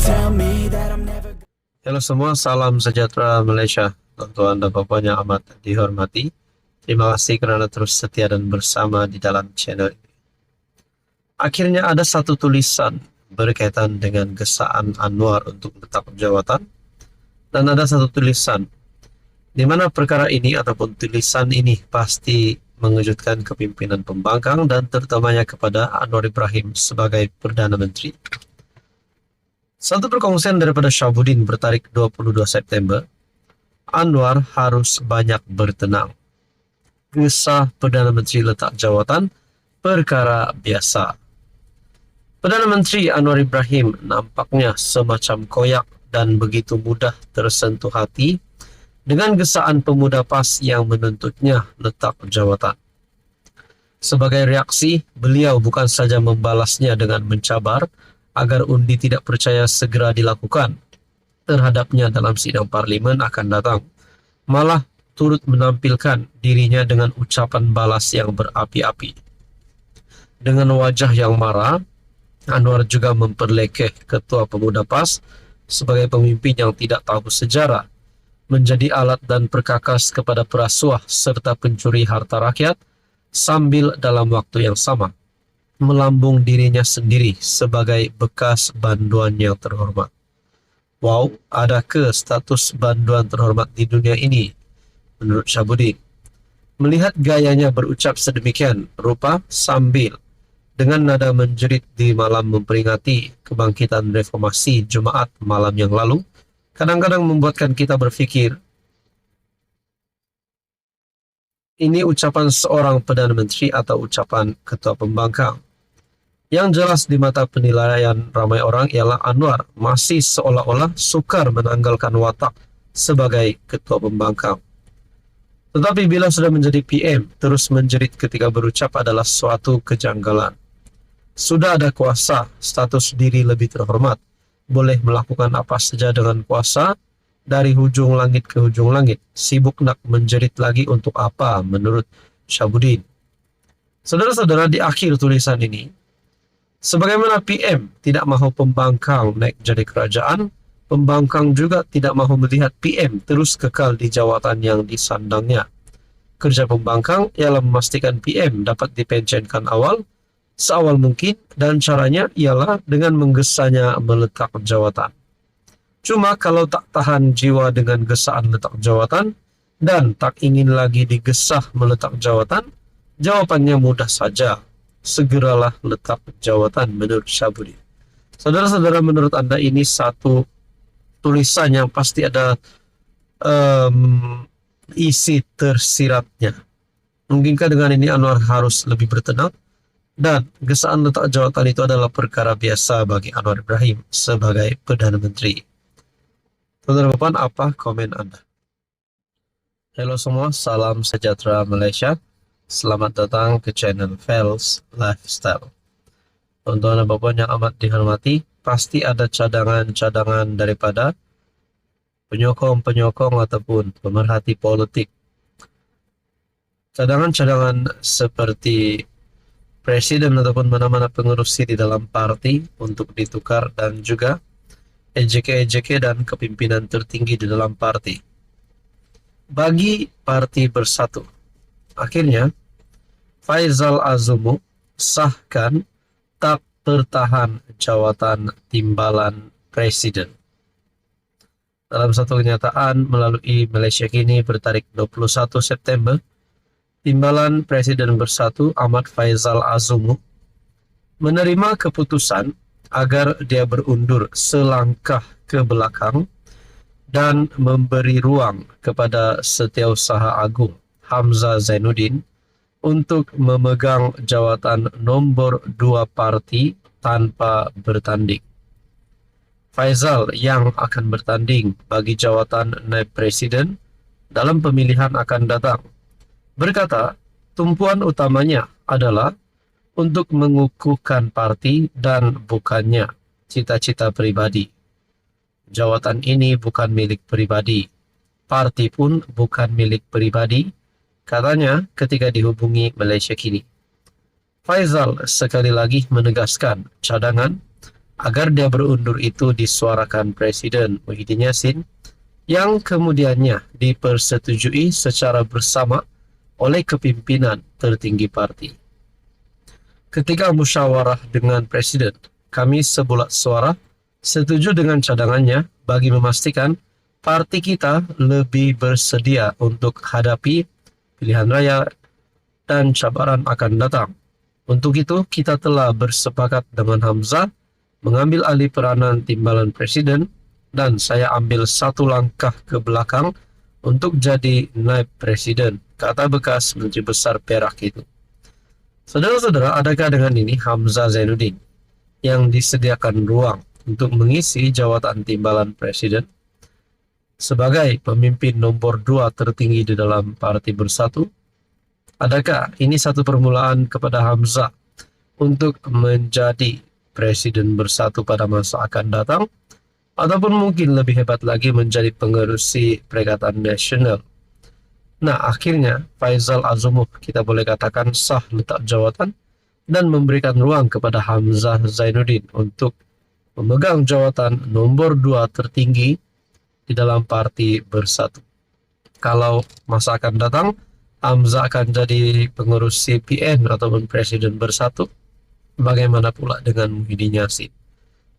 tell me that I'm never. Halo semua, salam sejahtera Malaysia. Tuan-tuan dan puan yang amat dihormati, terima kasih kerana terus setia dan bersama di dalam channel ini. Akhirnya ada satu tulisan berkaitan dengan gesaan Anwar untuk letak jawatan, dan ada satu tulisan di mana perkara ini ataupun tulisan ini pasti mengejutkan kepimpinan pembangkang dan terutamanya kepada Anwar Ibrahim sebagai Perdana Menteri. Satu perkongsian daripada Syahabuddin bertarikh 22 September, Anwar harus banyak bertenang. Gesah Perdana Menteri letak jawatan, perkara biasa. Perdana Menteri Anwar Ibrahim nampaknya semacam koyak dan begitu mudah tersentuh hati dengan gesaan pemuda PAS yang menuntutnya letak jawatan. Sebagai reaksi, beliau bukan saja membalasnya dengan mencabar agar undi tidak percaya segera dilakukan terhadapnya dalam sidang parlimen akan datang, malah turut menampilkan dirinya dengan ucapan balas yang berapi-api. Dengan wajah yang marah, Anwar juga memperlekeh Ketua Pemuda PAS sebagai pemimpin yang tidak tahu sejarah, menjadi alat dan perkakas kepada perasuah serta pencuri harta rakyat, sambil dalam waktu yang sama melambung dirinya sendiri sebagai bekas banduan yang terhormat. Wow, adakah status banduan terhormat di dunia ini? Menurut Syahabuddin, melihat gayanya berucap sedemikian rupa sambil dengan nada menjerit di malam memperingati kebangkitan reformasi Jumaat malam yang lalu, kadang-kadang membuatkan kita berfikir, ini ucapan seorang Perdana Menteri atau ucapan Ketua Pembangkang? Yang jelas di mata penilaian ramai orang ialah Anwar masih seolah-olah sukar menanggalkan watak sebagai Ketua Pembangkang. Tetapi bila sudah menjadi PM, terus menjerit ketika berucap adalah suatu kejanggalan. Sudah ada kuasa, status diri lebih terhormat, boleh melakukan apa saja dengan kuasa, dari hujung langit ke hujung langit, sibuk nak menjerit lagi untuk apa menurut Syahabuddin. Saudara-saudara, di akhir tulisan ini, sebagaimana PM tidak mahu pembangkang naik jadi kerajaan, pembangkang juga tidak mahu melihat PM terus kekal di jawatan yang disandangnya. Kerja pembangkang ialah memastikan PM dapat dipensiunkan seawal mungkin, dan caranya ialah dengan menggesanya meletak jawatan. Cuma kalau tak tahan jiwa dengan gesaan letak jawatan dan tak ingin lagi digesah meletak jawatan, jawapannya mudah saja, segeralah letak jawatan menurut Syahabuddin. Saudara-saudara, menurut Anda ini satu tulisan yang pasti ada isi tersiratnya. Mungkinkah dengan ini Anwar harus lebih bertenang? Dan gesaan letak jawatan itu adalah perkara biasa bagi Anwar Ibrahim sebagai Perdana Menteri. Saudara-saudara, apa komen Anda? Halo semua, salam sejahtera Malaysia. Selamat datang ke channel Fels Lifestyle. Tuan-tuan dan puan yang amat dihormati, pasti ada cadangan-cadangan daripada penyokong-penyokong ataupun pemerhati politik. Cadangan-cadangan seperti presiden ataupun mana-mana pengerusi di dalam parti untuk ditukar, dan juga ejek-ejek dan kepimpinan tertinggi di dalam parti. Bagi Parti Bersatu, akhirnya Faizal Azumu sahkan tak tertahan jawatan timbalan presiden. Dalam satu kenyataan melalui Malaysia Kini bertarikh 21 September, Timbalan Presiden Bersatu Ahmad Faizal Azumu menerima keputusan agar dia berundur selangkah ke belakang dan memberi ruang kepada Setiausaha Agung Hamzah Zainuddin untuk memegang jawatan nombor 2 parti tanpa bertanding. Faizal yang akan bertanding bagi jawatan naib presiden dalam pemilihan akan datang berkata, tumpuan utamanya adalah untuk mengukuhkan parti dan bukannya cita-cita pribadi. Jawatan ini bukan milik pribadi, parti pun bukan milik pribadi, katanya ketika dihubungi Malaysia Kini. Faizal sekali lagi menegaskan cadangan agar dia berundur itu disuarakan Presiden Muhyiddin Yassin, yang kemudiannya dipersetujui secara bersama oleh kepimpinan tertinggi parti. Ketika musyawarah dengan Presiden, kami sebulat suara setuju dengan cadangannya bagi memastikan parti kita lebih bersedia untuk hadapi pilihan raya dan cabaran akan datang. Untuk itu, kita telah bersepakat dengan Hamzah mengambil alih peranan timbalan Presiden, dan saya ambil satu langkah ke belakang untuk jadi naib Presiden, kata bekas Menteri Besar Perak itu. Saudara-saudara, adakah dengan ini Hamzah Zainuddin yang disediakan ruang untuk mengisi jawatan timbalan Presiden? Sebagai pemimpin nomor 2 tertinggi di dalam Parti Bersatu, adakah ini satu permulaan kepada Hamzah untuk menjadi Presiden Bersatu pada masa akan datang? Ataupun mungkin lebih hebat lagi menjadi pengerusi Perikatan Nasional? Nah, akhirnya Faisal Azumuf kita boleh katakan sah letak jawatan dan memberikan ruang kepada Hamzah Zainuddin untuk memegang jawatan nomor 2 tertinggi di dalam Parti Bersatu. Kalau masa akan datang, Hamzah akan jadi pengurus CPN ataupun Presiden Bersatu. Bagaimana pula dengan Muhyiddin Yassin?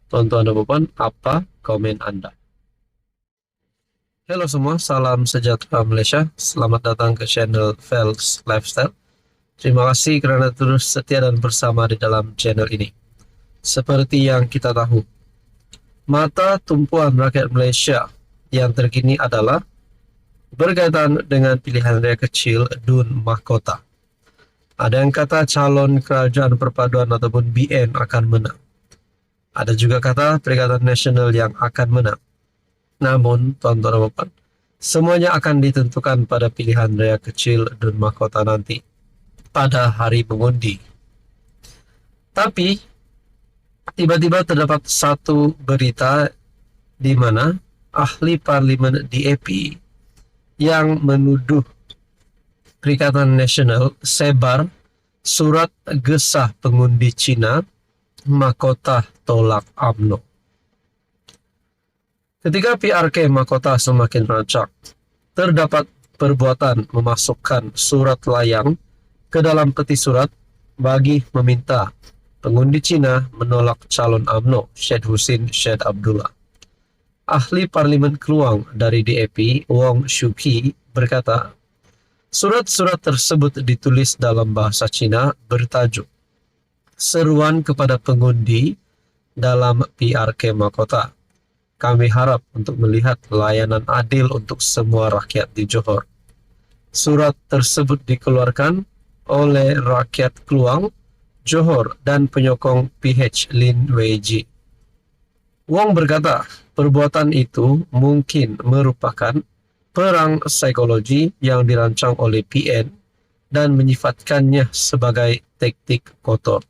Tuan-tuan dan puan, apa komen Anda? Halo semua, salam sejahtera Malaysia. Selamat datang ke channel Fels Lifestyle. Terima kasih kerana terus setia dan bersama di dalam channel ini. Seperti yang kita tahu, mata tumpuan rakyat Malaysia yang terkini adalah berkaitan dengan pilihan raya kecil DUN Mahkota. Ada yang kata calon kerajaan perpaduan ataupun BN akan menang. Ada juga kata Perikatan Nasional yang akan menang. Namun, tuan-tuan dan puan, semuanya akan ditentukan pada pilihan raya kecil DUN Mahkota nanti, pada hari mengundi. Tapi, tiba-tiba terdapat satu berita di mana ahli parlimen DAP yang menuduh Perikatan Nasional sebar surat gesah pengundi Cina Mahkota tolak UMNO. Ketika PRK Mahkota semakin rancak, terdapat perbuatan memasukkan surat layang ke dalam peti surat bagi meminta pengundi Cina menolak calon UMNO Syed Husin Syed Abdullah. Ahli Parlimen Keluang dari DAP, Wong Shuqi, berkata, surat-surat tersebut ditulis dalam bahasa Cina bertajuk Seruan kepada pengundi dalam PRK Mahkota. Kami harap untuk melihat layanan adil untuk semua rakyat di Johor. Surat tersebut dikeluarkan oleh rakyat Keluang, Johor dan penyokong PH Lin Weiji. Wong berkata, perbuatan itu mungkin merupakan perang psikologi yang dirancang oleh PN dan menyifatkannya sebagai taktik kotor.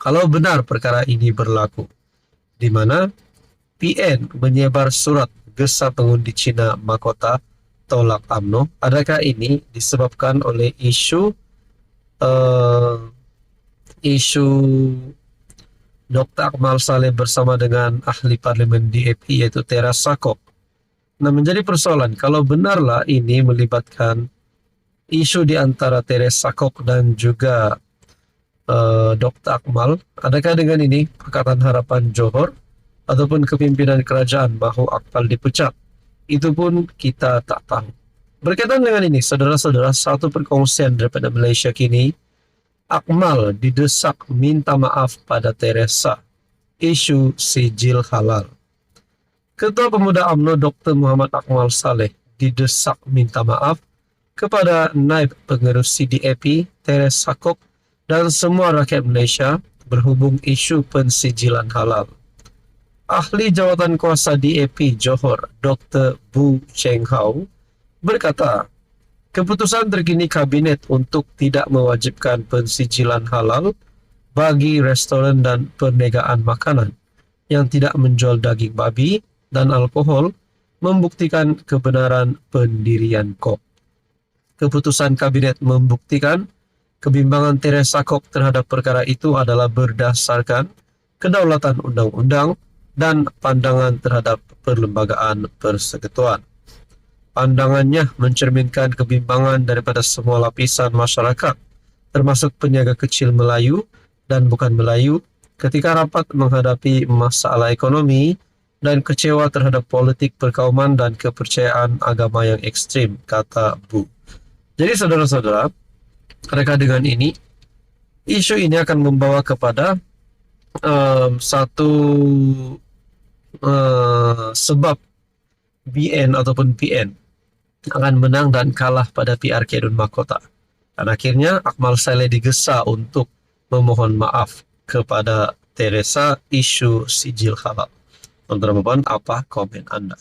Kalau benar perkara ini berlaku, di mana PN menyebar surat gesah pengundi Cina Mahkota tolak UMNO, adakah ini disebabkan oleh isu Dr. Akmal Saleh bersama dengan ahli parlimen DAP yaitu Tera Sakok? Nah, menjadi persoalan kalau benarlah ini melibatkan isu di antara Tera Sakok dan juga Dr. Akmal, adakah dengan ini Pakatan Harapan Johor ataupun kepimpinan kerajaan mahu Akmal dipecat? Itu pun kita tak tahu. Berkaitan dengan ini, saudara-saudara, satu perkongsian daripada Malaysia kini, Akmal didesak minta maaf pada Teresa, isu sijil halal. Ketua Pemuda UMNO Dr. Muhammad Akmal Saleh didesak minta maaf kepada naib pengerusi DAP Teresa Kok dan semua rakyat Malaysia berhubung isu pensijilan halal. Ahli Jawatan Kuasa DAP Johor Dr. Bu Cheng Hau berkata, keputusan terkini kabinet untuk tidak mewajibkan pensijilan halal bagi restoran dan perniagaan makanan yang tidak menjual daging babi dan alkohol membuktikan kebenaran pendirian KOP. Keputusan kabinet membuktikan kebimbangan Teresa Kok terhadap perkara itu adalah berdasarkan kedaulatan undang-undang, dan pandangan terhadap perlembagaan persekutuan. Pandangannya mencerminkan kebimbangan daripada semua lapisan masyarakat, termasuk peniaga kecil Melayu dan bukan Melayu, ketika rapat menghadapi masalah ekonomi dan kecewa terhadap politik perkauman dan kepercayaan agama yang ekstrim, kata Bu. Jadi saudara-saudara, terkait dengan ini, isu ini akan membawa kepada satu sebab BN ataupun PN akan menang dan kalah pada PRK Dun Mahkota. Dan akhirnya Akmal Saleh digesa untuk memohon maaf kepada Teresa isu sijil halal. Teman-teman, apa komen Anda?